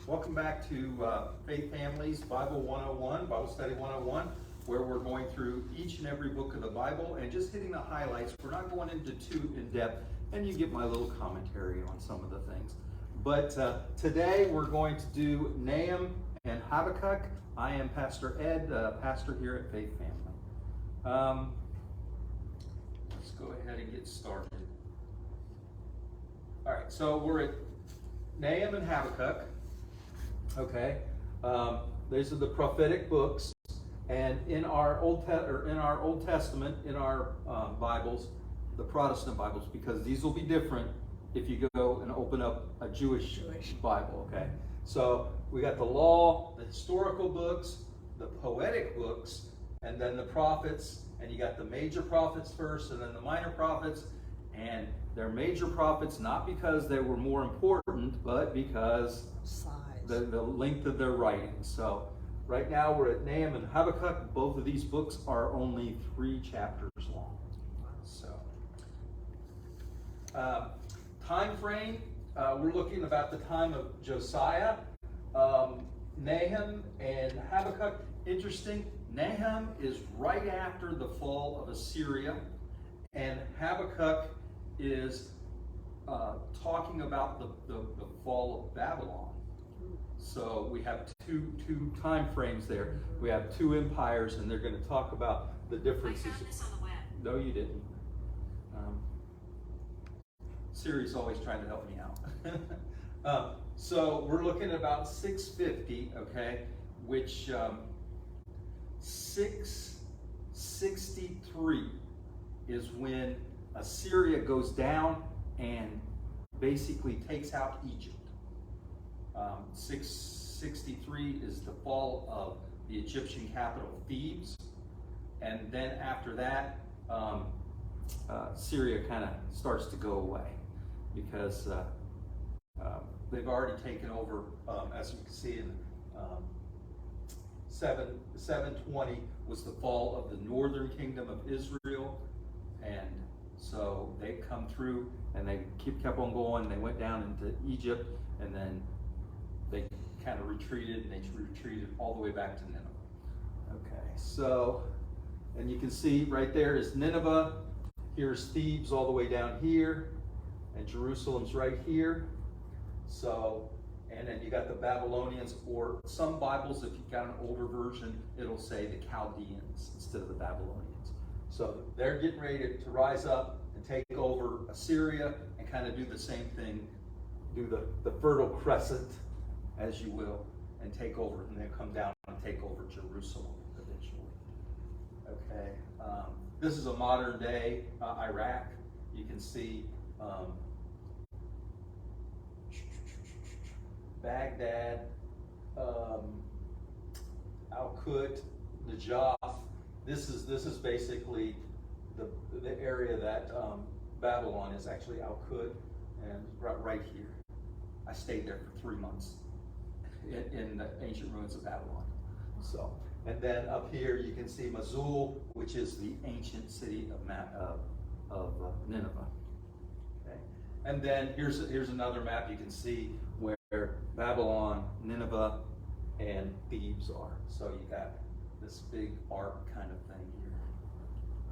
Welcome back to Faith Families Bible 101, Bible Study 101, where we're going through each and every book of the Bible and just hitting the highlights. We're not going into too in-depth, and you get my little commentary on some of the things. But today we're going to do Nahum and Habakkuk. I am Pastor Ed, pastor here at Faith Family. Let's go ahead and get started. All right, so we're at Nahum and Habakkuk. Okay, these are the prophetic books, and in our Old Testament, in our Bibles, the Protestant Bibles, because these will be different if you go and open up a Jewish Bible. Okay, so we got the law, the historical books, the poetic books, and then the prophets. And you got the major prophets first, and then the minor prophets. And they're major prophets not because they were more important, but because the length of their writings. So right now we're at Nahum and Habakkuk. Both of these books are only 3 chapters long. So time frame, we're looking about the time of Josiah. Nahum and Habakkuk, interesting. Nahum is right after the fall of Assyria, and Habakkuk is talking about the fall of Babylon. So we have two time frames there. We have 2 empires, and they're going to talk about the differences. I found this on the web. No, you didn't. Siri's always trying to help me out. So we're looking at about 650, okay, which 663 is when Assyria goes down and basically takes out Egypt. 663 is the fall of the Egyptian capital Thebes, and then after that, Syria kind of starts to go away because they've already taken over, as you can see in 720 was the fall of the northern kingdom of Israel, and so they come through and they kept on going. They went down into Egypt, and then they kind of retreated, and they retreated all the way back to Nineveh. Okay, so, and you can see right there is Nineveh. Here's Thebes all the way down here, and Jerusalem's right here. So, and then you got the Babylonians, or some Bibles, if you've got an older version, it'll say the Chaldeans instead of the Babylonians. So they're getting ready to rise up and take over Assyria and kind of do the same thing, do the Fertile Crescent, as you will, and take over, and then come down and take over Jerusalem eventually. Okay, this is a modern day Iraq. You can see Baghdad, Al-Qut, Najaf. This is basically the area that Babylon is actually Al-Qut, and right here. I stayed there for 3 months in the ancient ruins of Babylon. So, and then up here you can see Mosul, which is the ancient city of Nineveh. Okay, and then here's another map. You can see where Babylon, Nineveh, and Thebes are. So you got this big arc kind of thing here.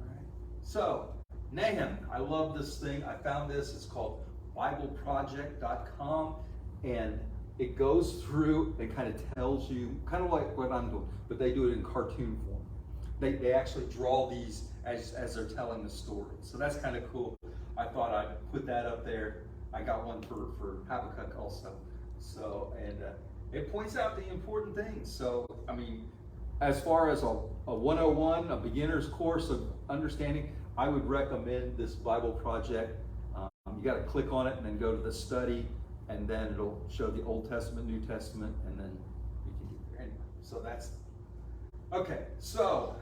All right. So Nahum, I love this thing. I found this. It's called BibleProject.com, and it goes through and kind of tells you, kind of like what I'm doing, but they do it in cartoon form. They actually draw these as they're telling the story. So that's kind of cool. I thought I'd put that up there. I got one for Habakkuk also. So, and it points out the important things. So, I mean, as far as a 101, a beginner's course of understanding, I would recommend this Bible project. You got to click on it and then go to the study, and then it'll show the Old Testament, New Testament, and then you can get there anyway. So that's okay. So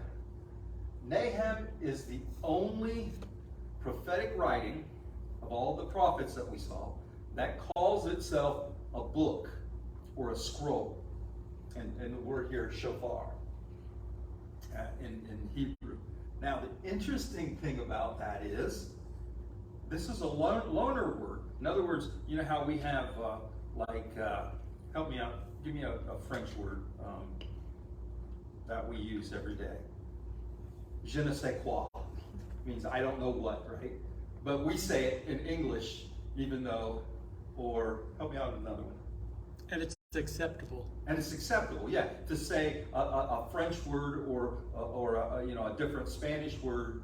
Nahum is the only prophetic writing of all the prophets that we saw that calls itself a book or a scroll, and the word here is shofar in Hebrew. Now the interesting thing about that is this is a loaner word. In other words, you know how we have help me out. Give me a French word that we use every day. Je ne sais quoi means I don't know what, right? But we say it in English, even though, or help me out with another one. And it's acceptable. And it's acceptable, yeah, to say a French word or a different Spanish word,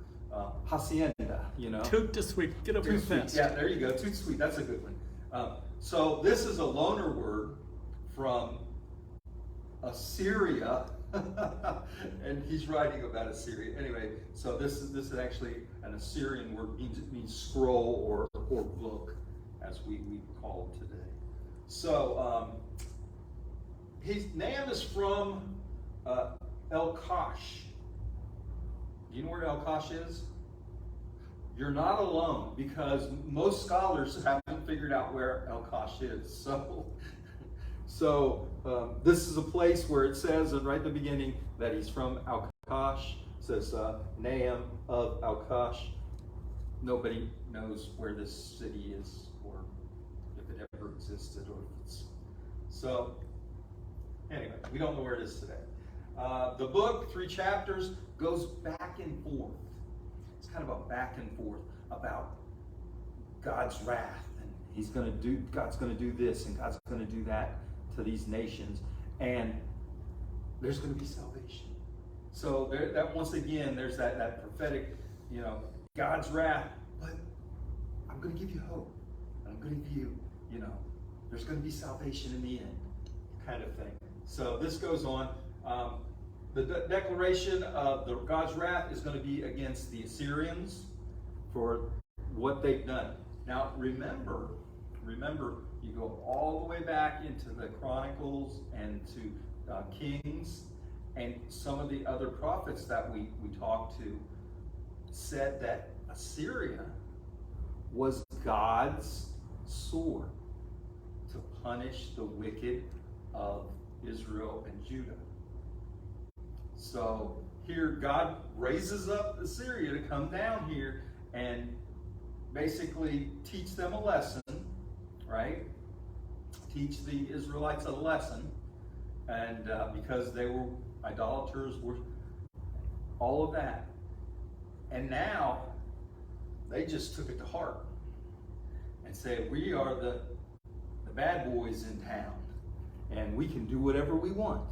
hacienda, Toot to sweet. Get over your fence. Yeah, there you go. Toot sweet. That's a good one. So this is a loaner word from Assyria, and he's writing about Assyria. Anyway, so this is actually an Assyrian word. It means scroll or book, as we call it today. So Nahum is from El-Kosh. Do you know where El-Kosh is? You're not alone, because most scholars haven't figured out where El-Kosh is. So this is a place where it says right at the beginning that he's from El-Kosh. It says Nahum of El-Kosh. Nobody knows where this city is, or if it ever existed, or if it's so. Anyway, we don't know where it is today. The book, 3 chapters, goes back and forth. It's kind of a back and forth about God's wrath, and God's going to do this, and God's going to do that to these nations, and there's going to be salvation. So that once again, there's that prophetic, God's wrath, but I'm going to give you hope, and I'm going to give you, there's going to be salvation in the end, kind of thing. So this goes on. The declaration of God's wrath is going to be against the Assyrians for what they've done. Now remember, you go all the way back into the Chronicles and to Kings, and some of the other prophets that we talked to said that Assyria was God's sword to punish the wicked of Israel and Judah. So here God raises up Assyria to come down here and basically teach them a lesson, right? Teach the Israelites a lesson, and because they were idolaters, were all of that. And now they just took it to heart and said, we are the bad boys in town, and we can do whatever we want.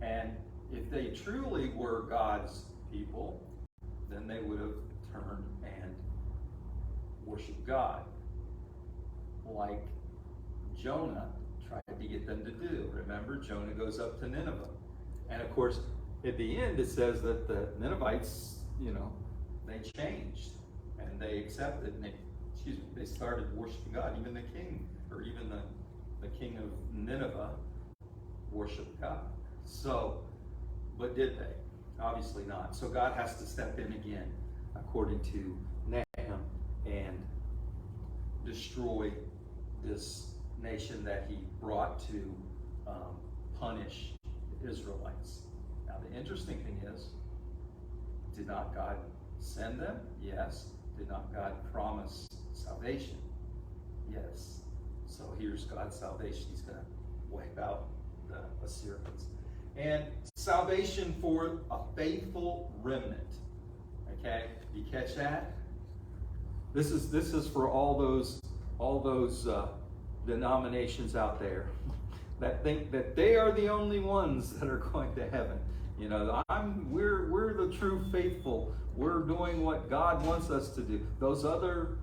And if they truly were God's people, then they would have turned and worshiped God, like Jonah tried to get them to do. Remember, Jonah goes up to Nineveh. And of course, at the end, it says that the Ninevites, they changed and they accepted, and they started worshiping God. Even the king, or even the king of Nineveh, worshiped God. So, but did they? Obviously not. So God has to step in again, according to Nahum, and destroy this nation that he brought to punish the Israelites. Now the interesting thing is, did not God send them? Yes. Did not God promise salvation? Yes. So here's God's salvation. He's going to wipe out the Assyrians. And salvation for a faithful remnant. Okay? You catch that? This is for all those denominations out there that think that they are the only ones that are going to heaven. We're the true faithful. We're doing what God wants us to do. Those other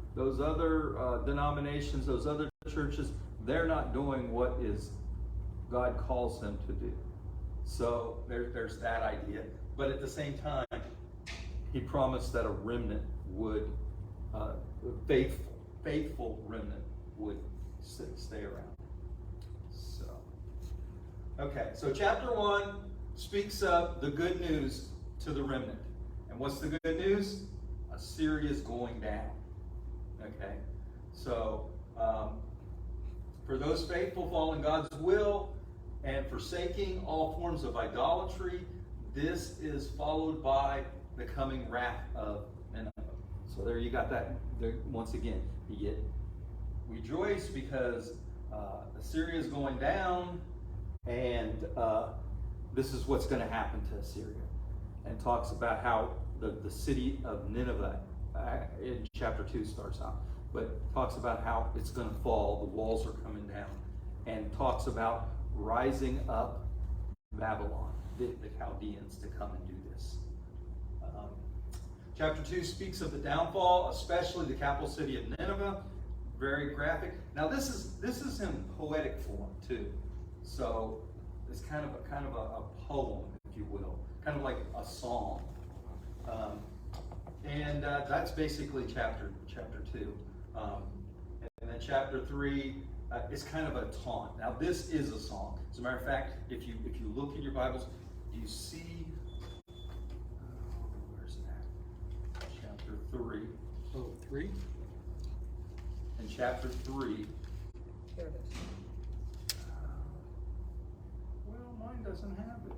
denominations, those other churches, they're not doing what is God calls them to do. So there's that idea. But at the same time, he promised that a remnant would, faithful remnant would stay around. So, okay, so chapter 1 speaks of the good news to the remnant. And what's the good news? Assyria is going down. Okay, so for those faithful following God's will and forsaking all forms of idolatry, this is followed by the coming wrath of Nineveh. So there you got that. There, once again, you get rejoice because Assyria is going down, and this is what's going to happen to Assyria. And talks about how the city of Nineveh, in chapter 2 starts out, but talks about how it's going to fall, the walls are coming down, and talks about rising up Babylon, the Chaldeans, to come and do this. Chapter 2 speaks of the downfall, especially the capital city of Nineveh. Very graphic. Now this is in poetic form too, so it's kind of a poem, if you will, kind of like a song. And that's basically chapter 2. And then chapter 3 is kind of a taunt. Now this is a song. As a matter of fact, if you look in your Bibles, you see. Where's it at? Chapter 3. Oh, 3? In chapter 3. Here it is. Well, mine doesn't have it.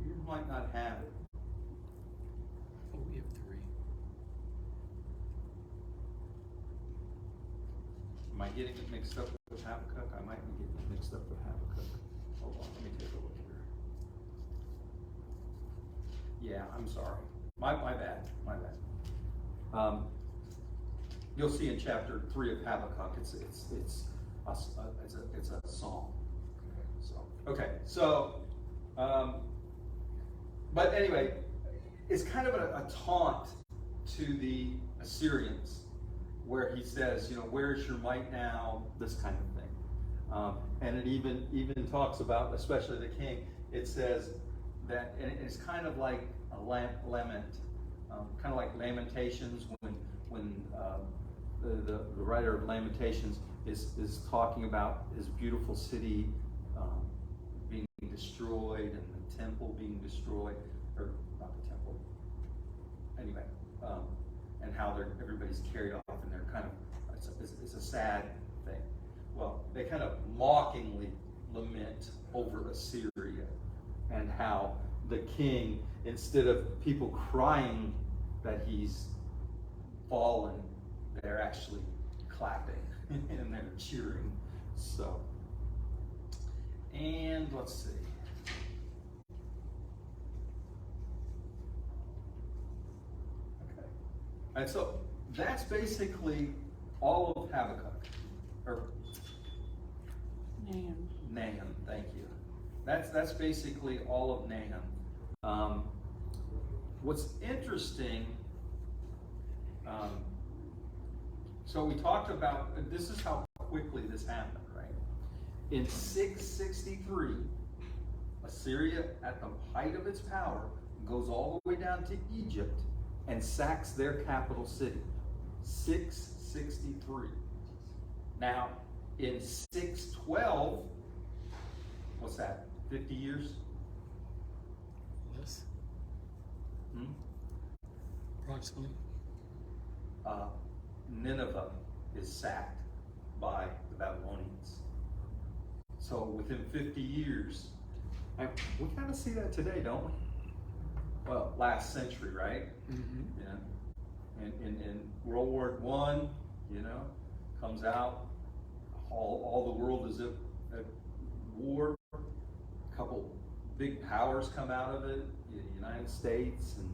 Yours might not have it. Oh, we have 3. Am I getting it mixed up with Habakkuk? I might be getting it mixed up with Habakkuk. Hold on, let me take a look here. Yeah, I'm sorry. My bad. You'll see in chapter 3 of Habakkuk, it's a song. But anyway, it's kind of a taunt to the Assyrians, where he says, where's your might now? This kind of thing. And it even talks about, especially the king, it says that, and it's kind of like a lament, kind of like Lamentations, when the writer of Lamentations is talking about his beautiful city being destroyed, and the temple being destroyed, or not the temple, anyway, and how everybody's carried off, and they're kind of, it's a sad thing. Well, they kind of mockingly lament over Assyria, and how the king, instead of people crying that he's fallen, they're actually clapping and they're cheering. So, and let's see. Okay. And so that's basically all of Habakkuk. Or Nahum, thank you. That's basically all of Nahum. What's interesting, so we talked about, this is how quickly this happened, right? In 663, Assyria, at the height of its power, goes all the way down to Egypt and sacks their capital city. 663. Now, in 612, what's that, 50 years? Less? Approximately. Nineveh is sacked by the Babylonians. So within 50 years, and we kind of see that today, don't we? Well, last century, right? Mm-hmm. Yeah. In World War I, comes out, all the world is at war. A couple big powers come out of it, the United States and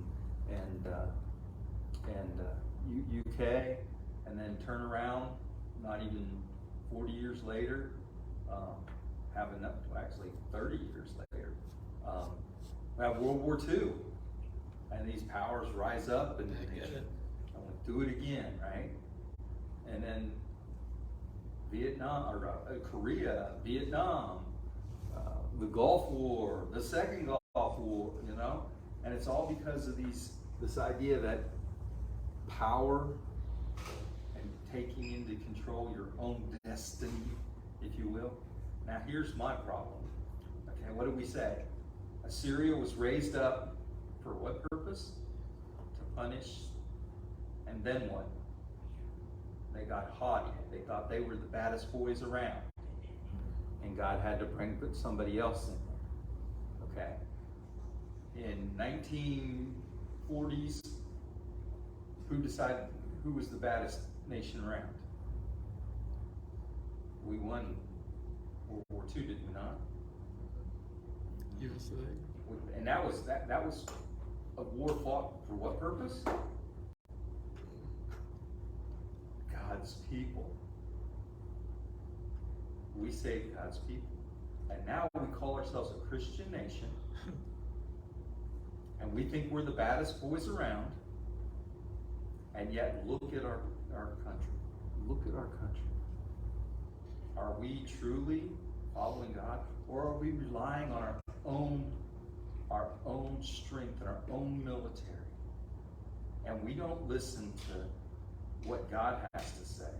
UK, and then turn around, not even 40 years later, actually 30 years later, we have World War II, and these powers rise up and do it again, right? And then Vietnam, or Korea, Vietnam, the Gulf War, the second Gulf War, and it's all because of this idea that power and taking into control your own destiny, if you will. Now here's my problem. Okay, what do we say? Assyria was raised up for what purpose? To punish. And then what? They got haughty. They thought they were the baddest boys around. And God had to put somebody else in there. Okay? In 1940s, who decided who was the baddest nation around? We won World War II, did we not? USA. And that was a war fought for what purpose? God's people. We saved God's people. And now we call ourselves a Christian nation. And we think we're the baddest boys around. And yet, look at our country. Look at our country. Are we truly following God? Or are we relying on our own strength and our own military? And we don't listen to what God has to say.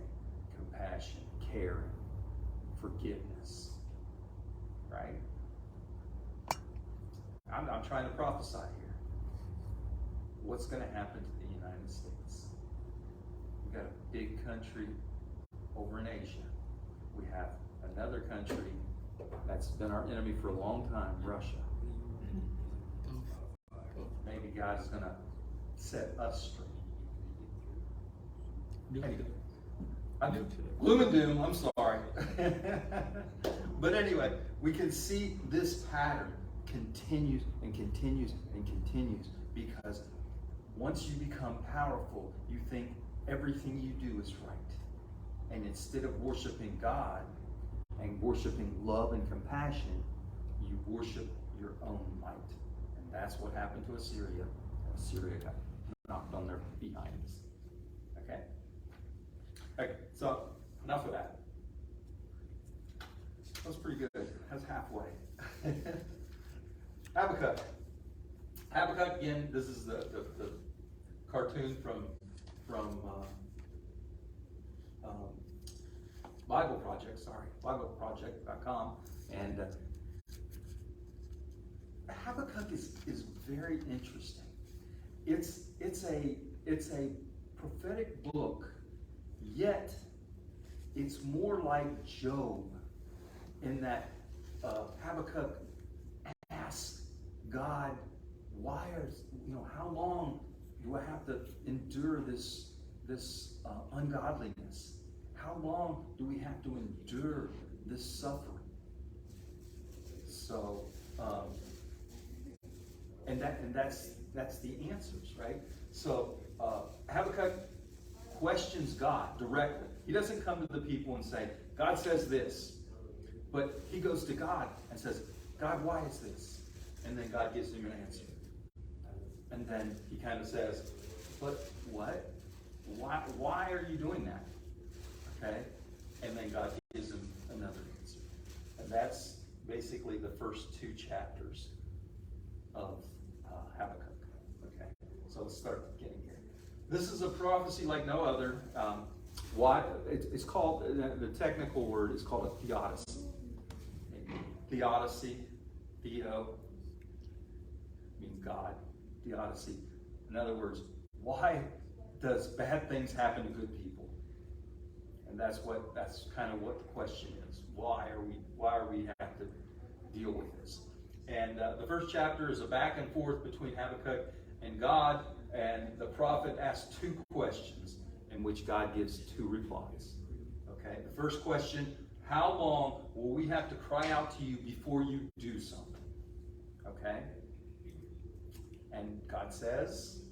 Compassion, caring, forgiveness. Right? I'm trying to prophesy here. What's going to happen to the United States? We've got a big country over in Asia. We have another country that's been our enemy for a long time, Russia. Maybe God is going to set us straight. Anyway, gloom and doom, I'm sorry. But anyway, we can see this pattern continues and continues and continues, because once you become powerful, you think everything you do is right. And instead of worshiping God and worshiping love and compassion, you worship your own might. And that's what happened to Assyria. Assyria got knocked on their behinds. Okay? Okay, so enough of that. That was pretty good. That's halfway. Habakkuk. Habakkuk, again, this is the cartoon from Bible Project, BibleProject.com. And Habakkuk is very interesting. It's a prophetic book, yet it's more like Job, in that Habakkuk asks God, how long do I have to endure this ungodliness? How long do we have to endure this suffering? So, and that's the answers, right? So Habakkuk questions God directly. He doesn't come to the people and say, God says this. But he goes to God and says, God, why is this? And then God gives him an answer. And then he kind of says, but what? Why are you doing that? Okay? And then God gives him another answer. And that's basically the first two chapters of Habakkuk. Okay? So let's start getting here. This is a prophecy like no other. It's called, the technical word is called a theodicy. Theodicy, theo, means God. Theodicy. In other words, why does bad things happen to good people? And that's kind of what the question is. Why are we have to deal with this? And the first chapter is a back and forth between Habakkuk and God, and the prophet asks two questions in which God gives two replies. Okay, the first question, how long will we have to cry out to you before you do something? Okay? And God says,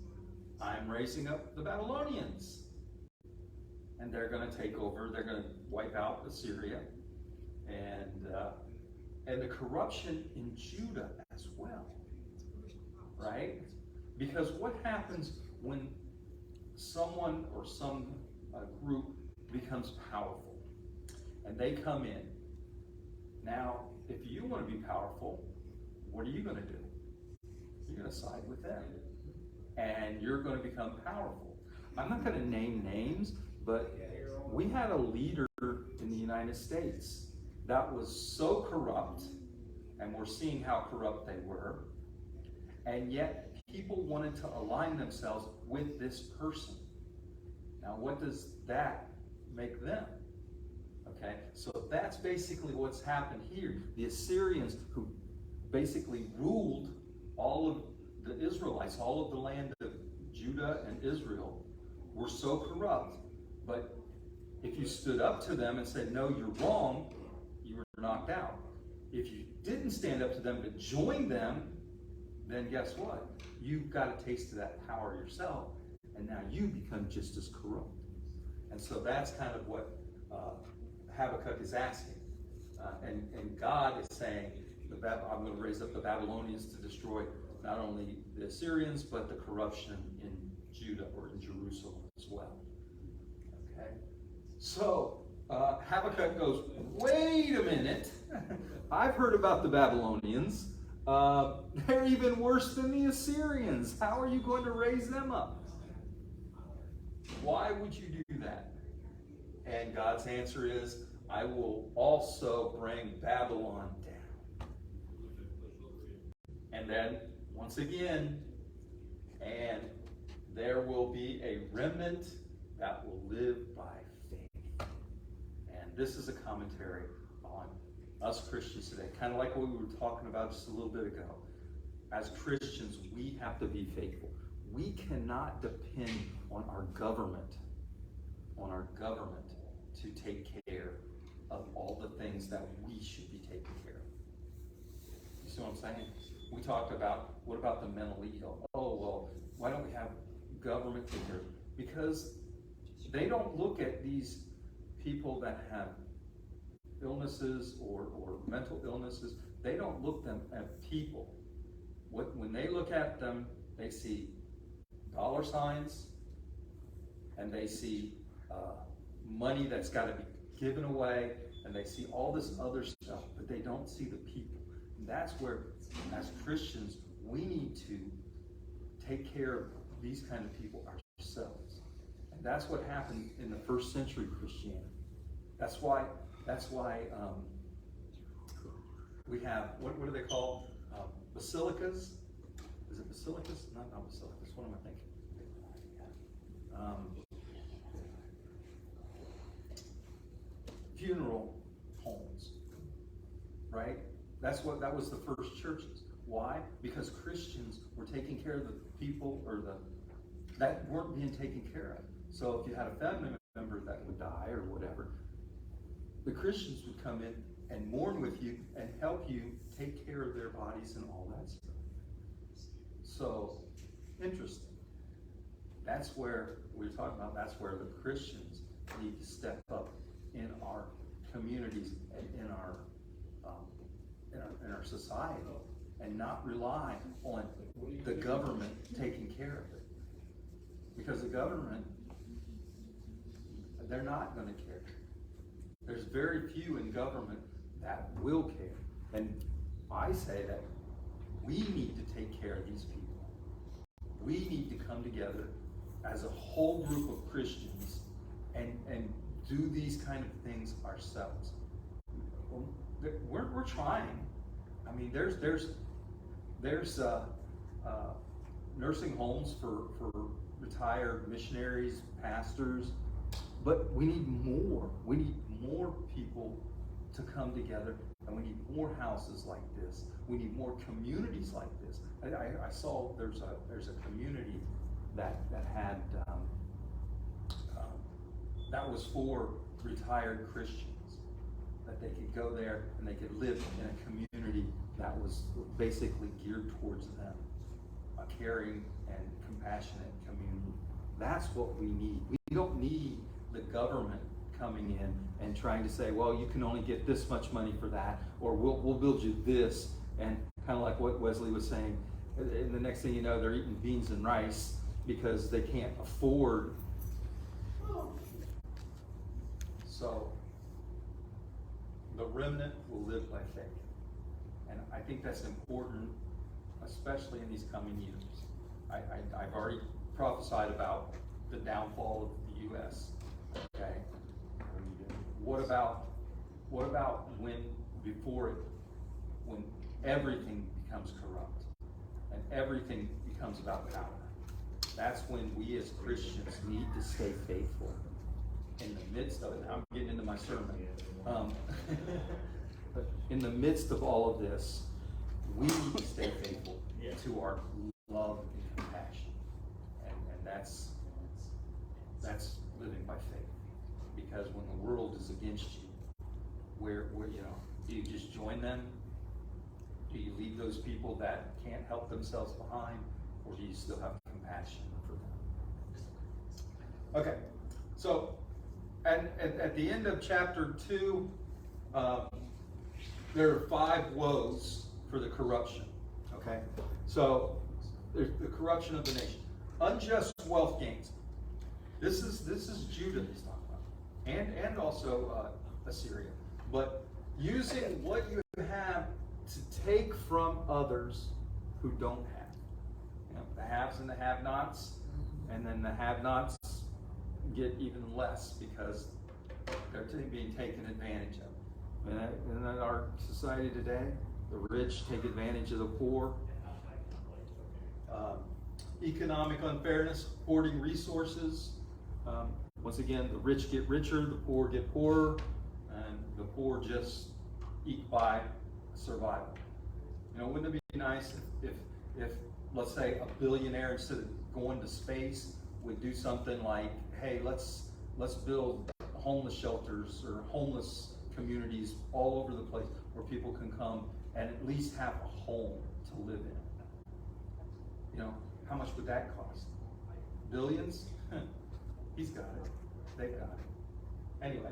I'm raising up the Babylonians. And they're going to take over. They're going to wipe out Assyria. And the corruption in Judah as well. Right? Because what happens when someone or some group becomes powerful? And they come in. Now, if you want to be powerful, what are you going to do? You're going to side with them. And you're going to become powerful. I'm not going to name names, but we had a leader in the United States that was so corrupt, and we're seeing how corrupt they were, and yet people wanted to align themselves with this person. Now, what does that make them? Okay, so that's basically what's happened here. The Assyrians, who basically ruled all of the Israelites, all of the land of Judah and Israel, were so corrupt. But If you stood up to them and said, no, you're wrong, you were knocked out. If you didn't stand up to them but joined them, then guess what? You've got a taste of that power yourself, and now you become just as corrupt. And so that's kind of what Habakkuk is asking. And God is saying, I'm going to raise up the Babylonians to destroy not only the Assyrians, but the corruption in Judah or in Jerusalem as well. Okay? So Habakkuk goes, wait a minute. I've heard about the Babylonians. They're even worse than the Assyrians. How are you going to raise them up? Why would you do that? And God's answer is, I will also bring Babylon down. And then, once again, and there will be a remnant that will live by faith. And this is a commentary on us Christians today, kind of like what we were talking about just a little bit ago. As Christians, we have to be faithful. We cannot depend on our government, to take care of all the things that we should be taking care of. You see what I'm saying? We talked about, what about the mentally ill? Oh, well, why don't we have government take care of it? Because they don't look at these people that have illnesses or mental illnesses. They don't look them at people. When they look at them, they see dollar signs, and they see money that's got to be given away, and they see all this other stuff, but they don't see the people. And that's where, as Christians, we need to take care of these kind of people ourselves. And that's what happened in the first century Christianity. That's why we have, what do they call basilicas? Is it basilicas? Not basilicas. What am I thinking? Funeral homes, right? That was the first churches. Why? Because Christians were taking care of the people that weren't being taken care of. So if you had a family member that would die or whatever, the Christians would come in and mourn with you and help you take care of their bodies and all that stuff. So, interesting. That's where we're talking about, that's where the Christians need to step up in our communities and in our society, and not rely on the government taking care of it. Because the government, they're not going to care. There's very few in government that will care. And I say that we need to take care of these people. We need to come together as a whole group of Christians and do these kind of things ourselves. We're trying. I mean, there's nursing homes for retired missionaries, pastors, but we need more. We need more people to come together, and we need more houses like this. We need more communities like this. I saw there's a community that had that was for retired Christians, that they could go there and they could live in a community that was basically geared towards them, a caring and compassionate community. That's what we need. We don't need the government coming in and trying to say, well, you can only get this much money for that, or we'll build you this, and kind of like what Wesley was saying, and the next thing you know, they're eating beans and rice because they can't afford. So the remnant will live by faith. And I think that's important, especially in these coming years. I've already prophesied about the downfall of the U.S. Okay? What about when everything becomes corrupt and everything becomes about power? That's when we as Christians need to stay faithful in the midst of it. Now I'm getting into my sermon. But in the midst of all of this, we need to stay faithful to our love and compassion. And that's living by faith. Because when the world is against you, where do you just join them? Do you leave those people that can't help themselves behind, or do you still have compassion for them? Okay, so at the end of chapter 2, there are 5 woes for the corruption. Okay, so there's the corruption of the nation, unjust wealth gains. This is Judah he's talking about, and also Assyria. But using what you have to take from others who don't have. The haves and the have-nots, and then the have-nots get even less because they're being taken advantage of. And in our society today, the rich take advantage of the poor. Economic unfairness, hoarding resources. Once again, the rich get richer, the poor get poorer, and the poor just eke by survival. Wouldn't it be nice if let's say a billionaire, instead of going to space, would do something like, hey, let's build homeless shelters or homeless communities all over the place where people can come and at least have a home to live in. How much would that cost? Billions? He's got it. They've got it. Anyway,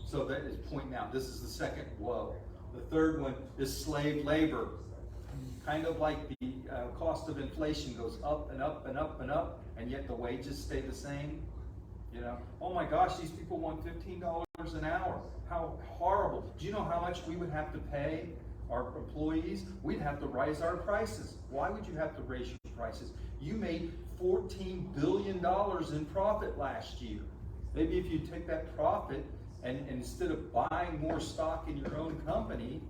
so that is point out. This is the second woe. The third one is slave labor. Kind of like the cost of inflation goes up and up and up and up, and yet the wages stay the same. Oh my gosh, these people want $15 an hour. How horrible. Do you know how much we would have to pay our employees? We'd have to raise our prices. Why would you have to raise your prices? You made $14 billion in profit last year. Maybe if you take that profit and instead of buying more stock in your own company,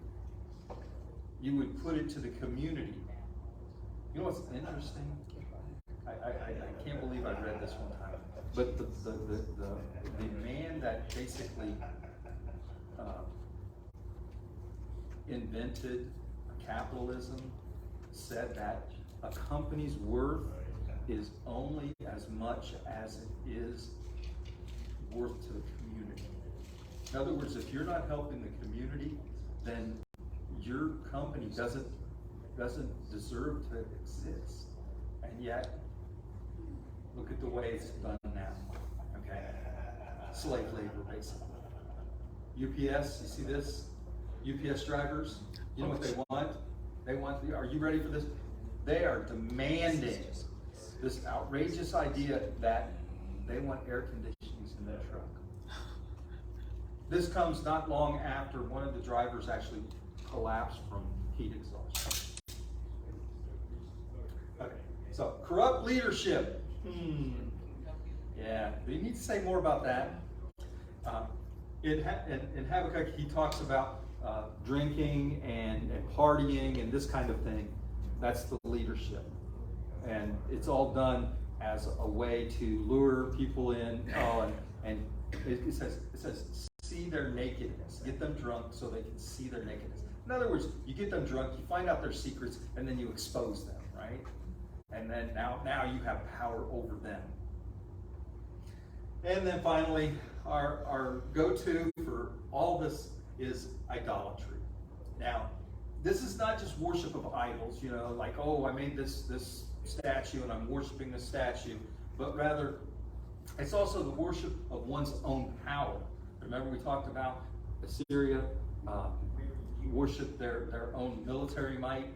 you would put it to the community. You know what's interesting? I can't believe I read this one time. But the man that basically invented capitalism said that a company's worth is only as much as it is worth to the community. In other words, if you're not helping the community, then your company doesn't deserve to exist. And yet, look at the way it's done now. Okay? Slave labor, basically. UPS, you see this? UPS drivers, you know what they want? Are you ready for this? They are demanding this outrageous idea that they want air conditionings in their truck. This comes not long after one of the drivers actually collapsed from heat exhaustion. Okay, so corrupt leadership. Yeah, we need to say more about that. In Habakkuk, he talks about drinking and partying and this kind of thing. That's the leadership. And it's all done as a way to lure people in. And it says, see their nakedness. Get them drunk so they can see their nakedness. In other words, you get them drunk, you find out their secrets, and then you expose them, right? And then now you have power over them. And then finally, our go-to for all this is idolatry. Now, this is not just worship of idols, like, oh, I made this statue and I'm worshiping this statue, but rather it's also the worship of one's own power. Remember we talked about Assyria worshiped their own military might.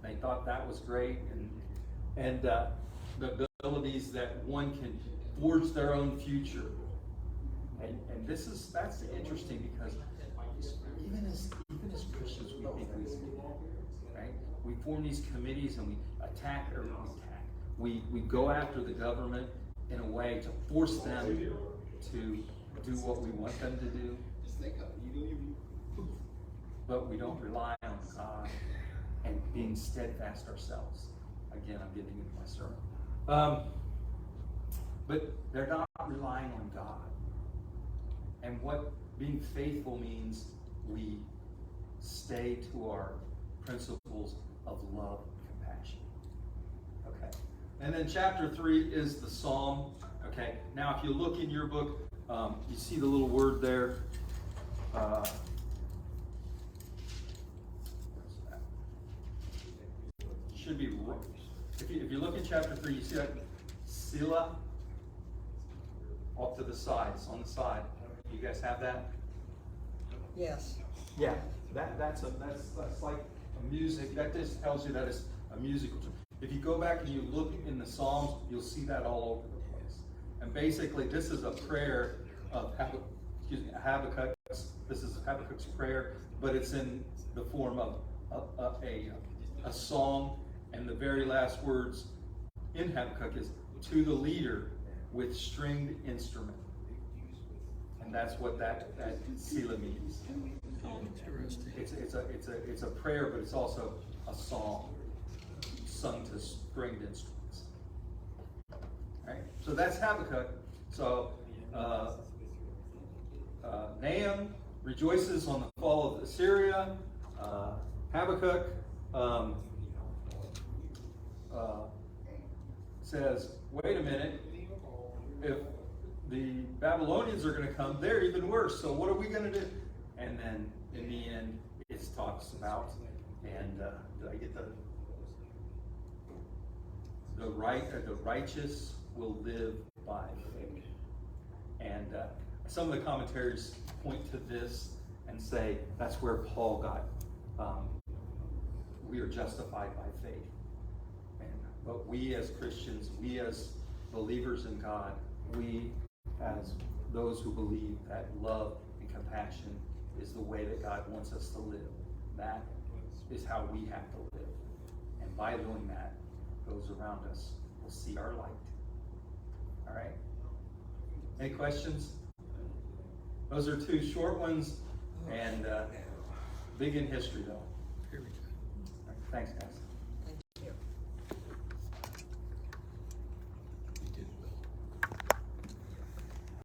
They thought that was great, and the abilities that one can forge their own future. And that's interesting because even as Christians, we form these committees and we attack. We go after the government in a way to force them to do what we want them to do. But we don't rely on God and being steadfast ourselves. Again, I'm getting into my sermon. But they're not relying on God. And what being faithful means, we stay to our principles of love and compassion. Okay. And then chapter 3 is the psalm. Okay. Now, if you look in your book, You see the little word there. Should be, if you look in chapter 3, you see that Selah off to the sides, on the side. You guys have that? Yes. Yeah, that's like a music. That just tells you that it's a musical term. If you go back and you look in the Psalms, you'll see that all over the place. And basically, this is a prayer of Habakkuk. This is Habakkuk's prayer, but it's in the form of a song. And the very last words in Habakkuk is to the leader with stringed instrument. And that's what that Selah means. Oh, interesting. It's a prayer, but it's also a song sung to stringed instruments. All right, so that's Habakkuk. So Nahum rejoices on the fall of Assyria. Habakkuk says, wait a minute, if the Babylonians are going to come, they're even worse, so what are we going to do? And then in the end, it talks about, and did I get the righteous will live by faith. And some of the commentaries point to this and say that's where Paul got, we are justified by faith. But we as Christians, we as believers in God, we as those who believe that love and compassion is the way that God wants us to live. That is how we have to live. And by doing that, those around us will see our light. All right? Any questions? Those are two short ones and big in history, though. Very good. All right, thanks, guys.